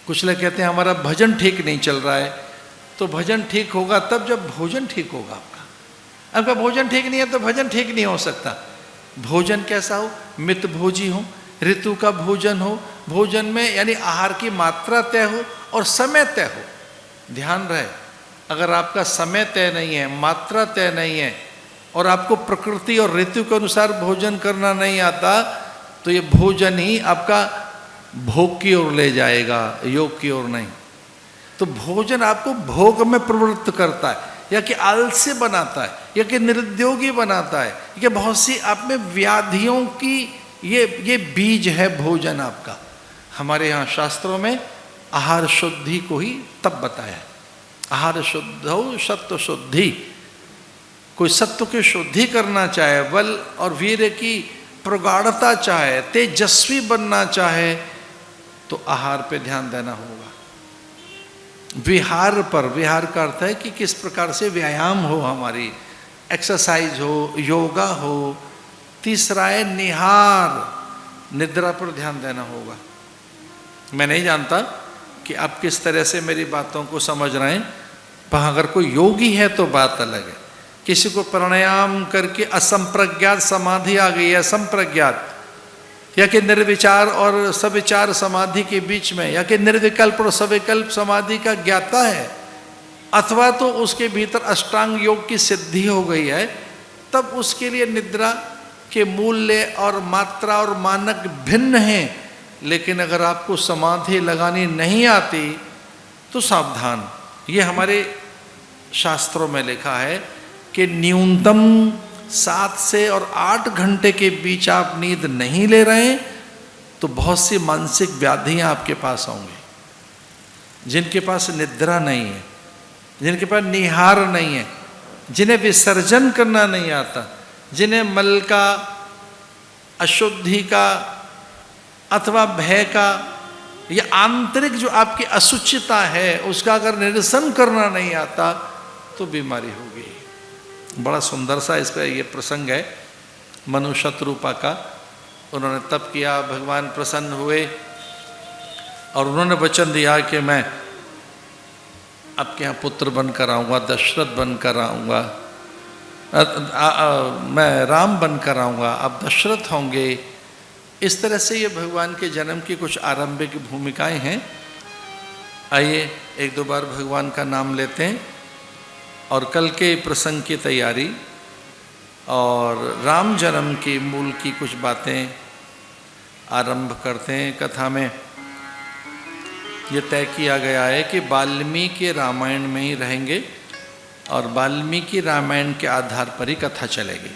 कुछ लोग कहते हैं हमारा भजन ठीक नहीं चल रहा है, तो भजन ठीक होगा तब जब भोजन ठीक होगा आपका। आपका भोजन ठीक नहीं है तो भजन ठीक नहीं हो सकता। भोजन कैसा हो? मित भोजी हो, ऋतु का भोजन हो, भोजन में यानी आहार की मात्रा तय हो और समय तय हो। ध्यान रहे, अगर आपका समय तय नहीं है, मात्रा तय नहीं है और आपको प्रकृति और ऋतु के अनुसार भोजन करना नहीं आता, तो ये भोजन ही आपका भोग की ओर ले जाएगा, योग की ओर नहीं। तो भोजन आपको भोग में प्रवृत्त करता है, या कि आलसी बनाता है, या कि निरुद्योगी बनाता है, या बहुत सी आप में व्याधियों की ये बीज है भोजन आपका। हमारे यहाँ शास्त्रों में आहार शुद्धि को ही तब बताया है, आहार शुद्ध हो सत्व शुद्धि। कोई सत्व की शुद्धि करना चाहे, बल और वीर्य की प्रगाढ़ता चाहे, तेजस्वी बनना चाहे, तो आहार पे ध्यान देना होगा। विहार पर, विहार का अर्थ है कि किस प्रकार से व्यायाम हो, हमारी एक्सरसाइज हो, योगा हो। तीसरा है निहार, निद्रा पर ध्यान देना होगा। मैं नहीं जानता कि आप किस तरह से मेरी बातों को समझ रहे हैं, पर अगर कोई योगी है तो बात अलग है। किसी को प्राणायाम करके असंप्रज्ञात समाधि आ गई है, संप्रज्ञात, या कि निर्विचार और सविचार समाधि के बीच में, या कि निर्विकल्प और सविकल्प समाधि का ज्ञाता है, अथवा तो उसके भीतर अष्टांग योग की सिद्धि हो गई है, तब उसके लिए निद्रा के मूल्य और मात्रा और मानक भिन्न हैं। लेकिन अगर आपको समाधि लगानी नहीं आती तो सावधान। ये हमारे शास्त्रों में लिखा है कि न्यूनतम 7 से और 8 घंटे के बीच आप नींद नहीं ले रहे हैं तो बहुत सी मानसिक व्याधियां आपके पास होंगी। जिनके पास निद्रा नहीं है, जिनके पास निहार नहीं है, जिन्हें विसर्जन करना नहीं आता, जिन्हें मल का, अशुद्धि का अथवा भय का या आंतरिक जो आपकी असुचिता है उसका अगर निरसन करना नहीं आता तो बीमारी होगी। बड़ा सुंदर सा इस पर यह प्रसंग है मनु शत्रुपा का। उन्होंने तप किया, भगवान प्रसन्न हुए और उन्होंने वचन दिया कि मैं आपके यहाँ पुत्र बनकर आऊँगा, दशरथ बनकर आऊँगा, मैं राम बनकर आऊँगा, आप दशरथ होंगे। इस तरह से ये भगवान के जन्म की कुछ आरंभिक भूमिकाएं हैं। आइए एक दो बार भगवान का नाम लेते हैं और कल के प्रसंग की तैयारी और राम जन्म की मूल की कुछ बातें आरंभ करते हैं। कथा में ये तय किया गया है कि वाल्मीकि रामायण में ही रहेंगे और वाल्मीकि रामायण के आधार पर ही कथा चलेगी।